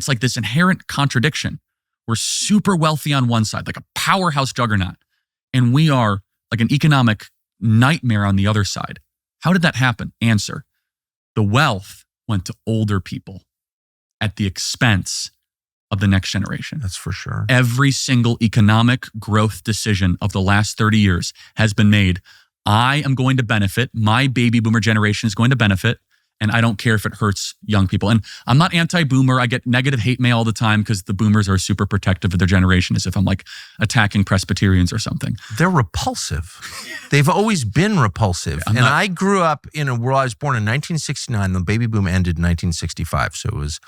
it's like this inherent contradiction. We're super wealthy on one side, like a powerhouse juggernaut, and we are like an economic nightmare on the other side. How did that happen? Answer: the wealth went to older people at the expense of the next generation. That's for sure. Every single economic growth decision of the last 30 years has been made. I am going to benefit. My baby boomer generation is going to benefit. And I don't care if it hurts young people. And I'm not anti-boomer. I get negative hate mail all the time because the boomers are super protective of their generation, as if I'm like attacking Presbyterians or something. They're repulsive. They've always been repulsive. I grew up in a world. I was born in 1969. The baby boom ended in 1965. So it was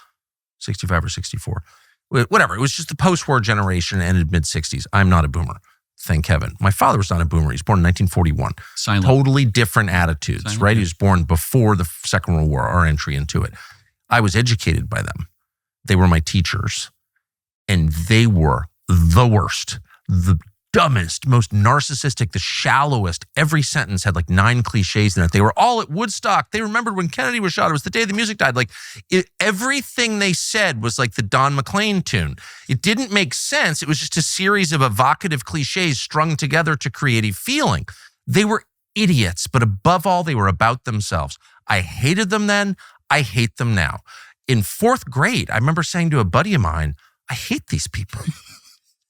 65 or 64. Whatever. It was just the post-war generation, ended mid-60s. I'm not a boomer. Thank heaven. My father was not a boomer. He was born in 1941. Silent. Totally different attitudes, Silent. right? He was born before the Second World War, our entry into it. I was educated by them. They were my teachers. And they were the worst, the dumbest, most narcissistic, the shallowest. Every sentence had like 9 cliches in it. They were all at Woodstock. They remembered when Kennedy was shot. It was the day the music died. Like everything they said was like the Don McLean tune. It didn't make sense. It was just a series of evocative cliches strung together to create a feeling. They were idiots, but above all, they were about themselves. I hated them then. I hate them now. In 4th grade, I remember saying to a buddy of mine, I hate these people.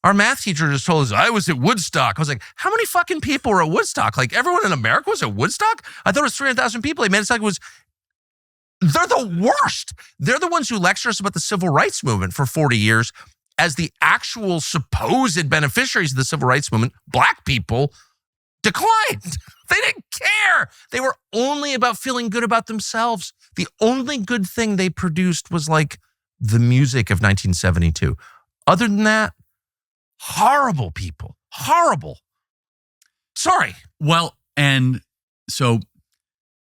Our math teacher just told us, I was at Woodstock. I was like, how many fucking people were at Woodstock? Like everyone in America was at Woodstock? I thought it was 300,000 people. They made it sound like it was, they're the worst. They're the ones who lecture us about the civil rights movement for 40 years as the actual supposed beneficiaries of the civil rights movement. Black people declined. They didn't care. They were only about feeling good about themselves. The only good thing they produced was like the music of 1972. Other than that, horrible people. Horrible. Sorry. Well, and so,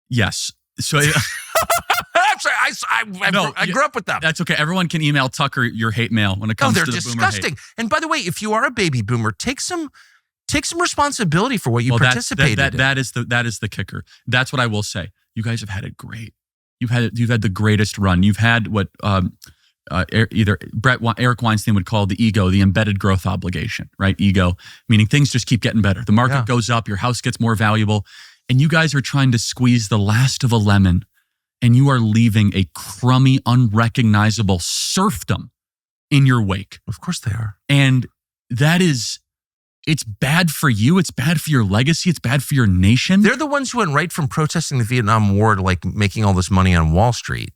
yes. So I'm sorry. I grew up with them. That's okay. Everyone can email Tucker your hate mail when it comes to the disgusting. boomer hate. And by the way, if you are a baby boomer, take some responsibility for what you participated in. That is the kicker. That's what I will say. You guys have had it great. You've had the greatest run. You've had what either Eric Weinstein would call the ego, the embedded growth obligation, right? Ego, meaning things just keep getting better. The market goes up, your house gets more valuable, and you guys are trying to squeeze the last of a lemon, and you are leaving a crummy, unrecognizable serfdom in your wake. Of course they are. And that is, it's bad for you. It's bad for your legacy. It's bad for your nation. They're the ones who went right from protesting the Vietnam War to like making all this money on Wall Street.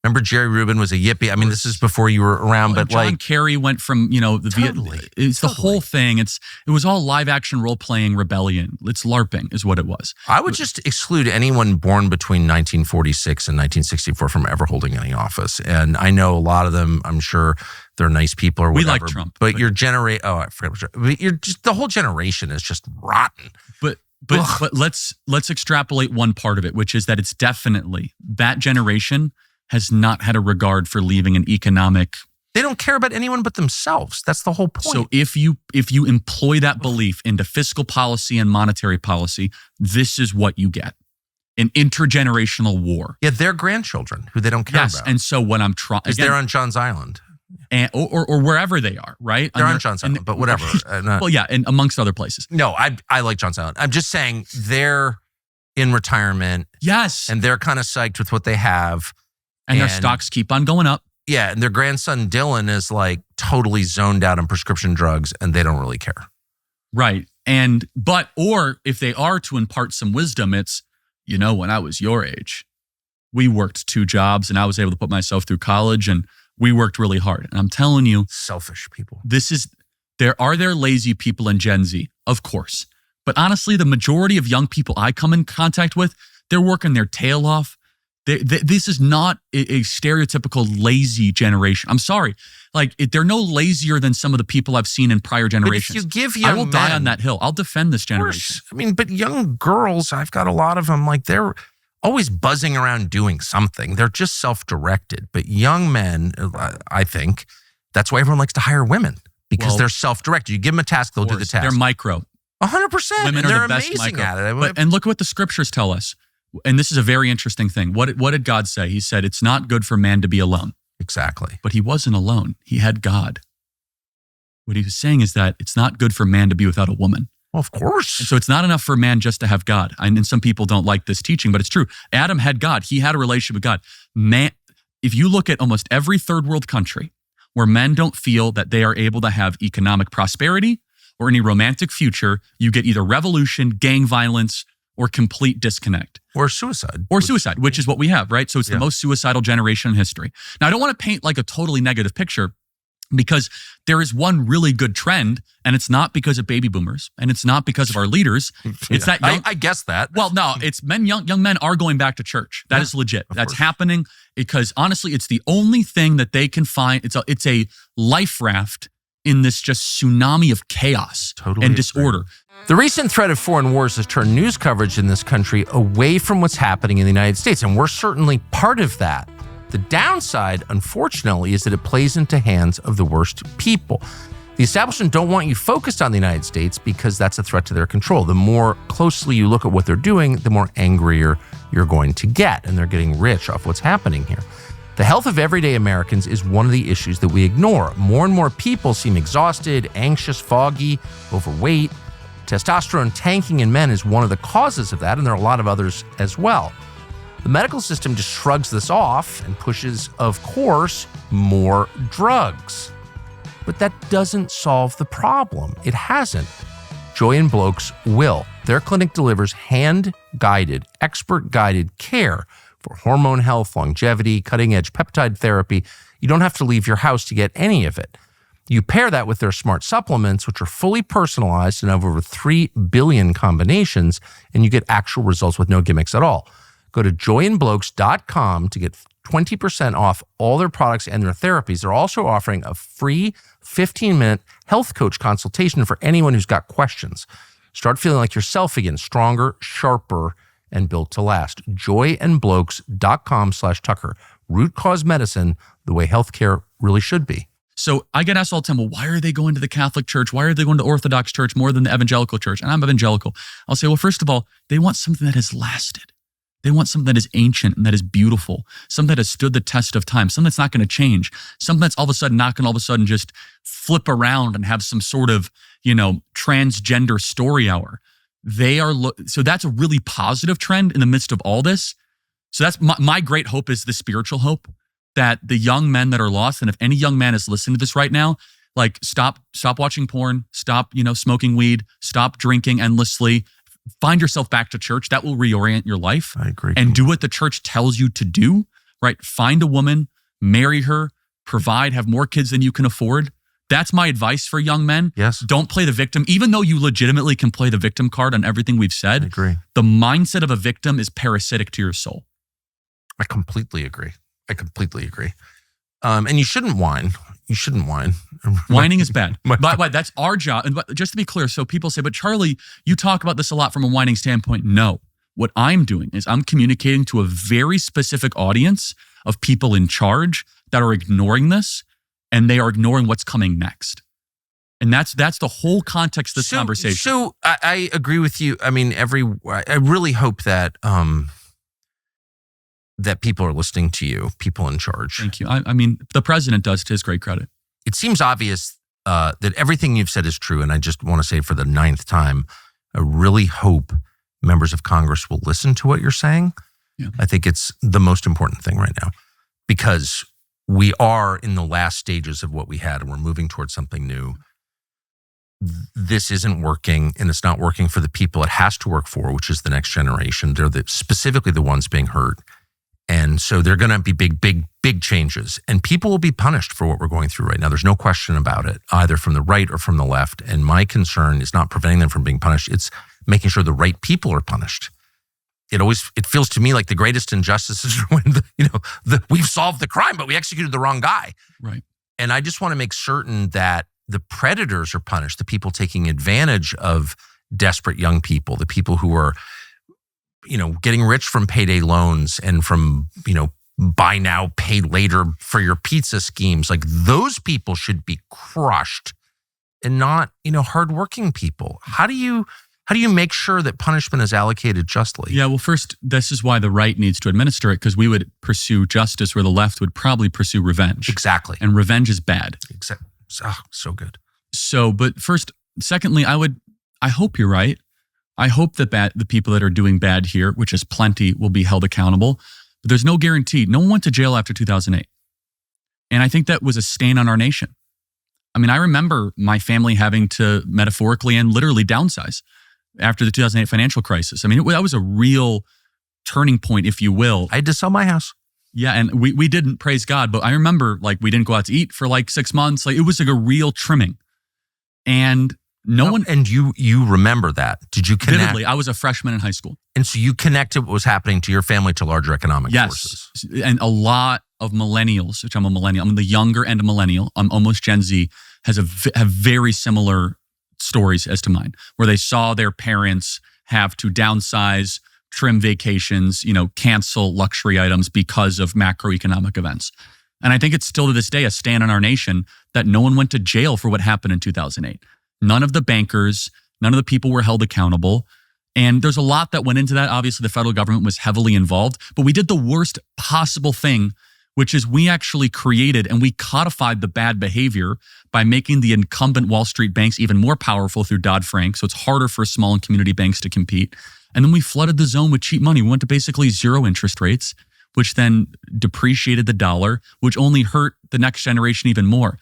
Remember Jerry Rubin was a yippie. I mean, this is before you were around, but John Kerry went from, the whole thing. It was all live action role playing rebellion. It's LARPing is what it was. I would just exclude anyone born between 1946 and 1964 from ever holding any office. And I know a lot of them, I'm sure they're nice people or whatever. We like Trump. But your generation, I forget. But you're just, the whole generation is just rotten. But let's extrapolate one part of it, which is that it's definitely that generation has not had a regard for leaving an economic. They don't care about anyone but themselves. That's the whole point. So if you employ that belief into fiscal policy and monetary policy, this is what you get. An intergenerational war. Yeah, their grandchildren who they don't care about. Yes, and so what I'm trying... Because they're on John's Island. And, or wherever they are, right? They're on John's Island, but whatever. Well, yeah, and amongst other places. No, I like John's Island. I'm just saying they're in retirement. Yes. And they're kind of psyched with what they have. And their stocks keep on going up. Yeah, and their grandson Dylan is like totally zoned out on prescription drugs and they don't really care. Right. Or if they are to impart some wisdom, it's, when I was your age, we worked 2 jobs and I was able to put myself through college and we worked really hard. And I'm telling you. Selfish people. There are lazy people in Gen Z, of course. But honestly, the majority of young people I come in contact with, they're working their tail off. This is not a stereotypical lazy generation. I'm sorry. They're no lazier than some of the people I've seen in prior generations. But if you give young I will die on that hill. I'll defend this generation. I mean, but young girls, I've got a lot of them, they're always buzzing around doing something. They're just self-directed. But young men, I think, that's why everyone likes to hire women, because they're self-directed. You give them a task, they'll do the task. They're micro. 100%. Women and they're are the best amazing micro. at it. And look at what the scriptures tell us. And this is a very interesting thing. What did God say? He said, it's not good for man to be alone. Exactly. But he wasn't alone. He had God. What he was saying is that it's not good for man to be without a woman. Well, of course. And so it's not enough for man just to have God. And some people don't like this teaching, but it's true. Adam had God. He had a relationship with God. Man, if you look at almost every third world country where men don't feel that they are able to have economic prosperity or any romantic future, you get either revolution, gang violence, or complete disconnect. Or suicide. Which is what we have, right? So it's the most suicidal generation in history. Now, I don't want to paint like a totally negative picture, because there is one really good trend, and it's not because of baby boomers, and it's not because of our leaders. It's that I guess that. Well, no, it's young men are going back to church. That is legit. That's happening because honestly, it's the only thing that they can find. It's a life raft in this just tsunami of chaos and disorder. The recent threat of foreign wars has turned news coverage in this country away from what's happening in the United States, and we're certainly part of that. The downside, unfortunately, is that it plays into hands of the worst people. The establishment don't want you focused on the United States because that's a threat to their control. The more closely you look at what they're doing, the more angrier you're going to get, and they're getting rich off what's happening here. The health of everyday Americans is one of the issues that we ignore. More and more people seem exhausted, anxious, foggy, overweight. Testosterone tanking in men is one of the causes of that, and there are a lot of others as well. The medical system just shrugs this off and pushes, of course, more drugs. But that doesn't solve the problem. It hasn't. Joy and Blokes will. Their clinic delivers hand-guided, expert-guided care for hormone health, longevity, cutting-edge peptide therapy. You don't have to leave your house to get any of it. You pair that with their smart supplements, which are fully personalized and have over 3 billion combinations, and you get actual results with no gimmicks at all. Go to joyandblokes.com to get 20% off all their products and their therapies. They're also offering a free 15-minute health coach consultation for anyone who's got questions. Start feeling like yourself again, stronger, sharper, and built to last. joyandblokes.com/Tucker. Root cause medicine, the way healthcare really should be. So I get asked all the time, well, why are they going to the Catholic Church? Why are they going to Orthodox Church more than the Evangelical Church? And I'm evangelical. I'll say, well, first of all, they want something that has lasted. They want something that is ancient and that is beautiful, something that has stood the test of time, something that's not going to change, something that's all of a sudden not going to all of a sudden just flip around and have some sort of, transgender story hour. So that's a really positive trend in the midst of all this. So that's my great hope is the spiritual hope that the young men that are lost, and if any young man is listening to this right now, like stop watching porn, stop, smoking weed, stop drinking endlessly. Find yourself back to church. That will reorient your life. I agree. And do what the church tells you to do, right? Find a woman, marry her, provide, have more kids than you can afford. That's my advice for young men. Yes. Don't play the victim, even though you legitimately can play the victim card on everything we've said. I agree. The mindset of a victim is parasitic to your soul. I completely agree. And you shouldn't whine. Whining is bad. But that's our job. And just to be clear, so people say, but Charlie, you talk about this a lot from a whining standpoint. No, what I'm doing is I'm communicating to a very specific audience of people in charge that are ignoring this, and they are ignoring what's coming next. And that's the whole context of this conversation. So I agree with you. I mean, I really hope that that people are listening to you, people in charge. Thank you. I mean, the president does, to his great credit. It seems obvious that everything you've said is true. And I just want to say for the 9th time, I really hope members of Congress will listen to what you're saying. Yeah. I think it's the most important thing right now because we are in the last stages of what we had and we're moving towards something new. This isn't working, and it's not working for the people it has to work for, which is the next generation. They're specifically the ones being hurt. And so they're going to be big changes, and people will be punished for what we're going through right now. There's no question about it, either from the right or from the left. And my concern is not preventing them from being punished. It's making sure the right people are punished. It feels to me like the greatest injustices are when we've solved the crime, but we executed the wrong guy. Right. And I just want to make certain that the predators are punished, the people taking advantage of desperate young people, the people who are getting rich from payday loans and from, buy now, pay later for your pizza schemes. Like those people should be crushed and not, hardworking people. How do you How do you make sure that punishment is allocated justly? Yeah, well, first, this is why the right needs to administer it, because we would pursue justice where the left would probably pursue revenge. Exactly. And revenge is bad. Exactly. Oh, so good. So, but first, secondly, I hope you're right. I hope that the people that are doing bad here, which is plenty, will be held accountable. But there's no guarantee. No one went to jail after 2008. And I think that was a stain on our nation. I mean, I remember my family having to metaphorically and literally downsize after the 2008 financial crisis. I mean, that was a real turning point, if you will. I had to sell my house. Yeah, and we didn't, praise God, but I remember like we didn't go out to eat for like 6 months. Like it was like a real trimming. And no one... And you remember that. Did you connect? Vividly, I was a freshman in high school. And so you connected what was happening to your family to larger economic forces. Yes, and a lot of millennials, which I'm a millennial, I'm the younger end of millennial, I'm almost Gen Z, have very similar stories as to mine, where they saw their parents have to downsize, trim vacations, cancel luxury items because of macroeconomic events. And I think it's still to this day a stand on our nation that no one went to jail for what happened in 2008. None of the bankers, none of the people were held accountable. And there's a lot that went into that. Obviously, the federal government was heavily involved, but we did the worst possible thing, which is we actually created and we codified the bad behavior by making the incumbent Wall Street banks even more powerful through Dodd-Frank. So it's harder for small and community banks to compete. And then we flooded the zone with cheap money. We went to basically zero interest rates, which then depreciated the dollar, which only hurt the next generation even more.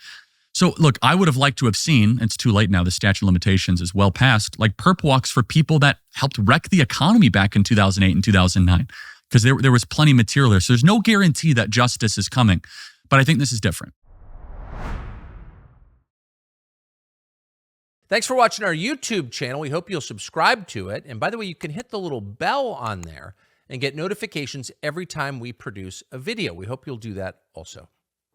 So look, I would have liked to have seen, it's too late now, the statute of limitations is well past, like perp walks for people that helped wreck the economy back in 2008 and 2009. Because there was plenty of material there. So there's no guarantee that justice is coming. But I think this is different. Thanks for watching our YouTube channel. We hope you'll subscribe to it. And by the way, you can hit the little bell on there and get notifications every time we produce a video. We hope you'll do that also.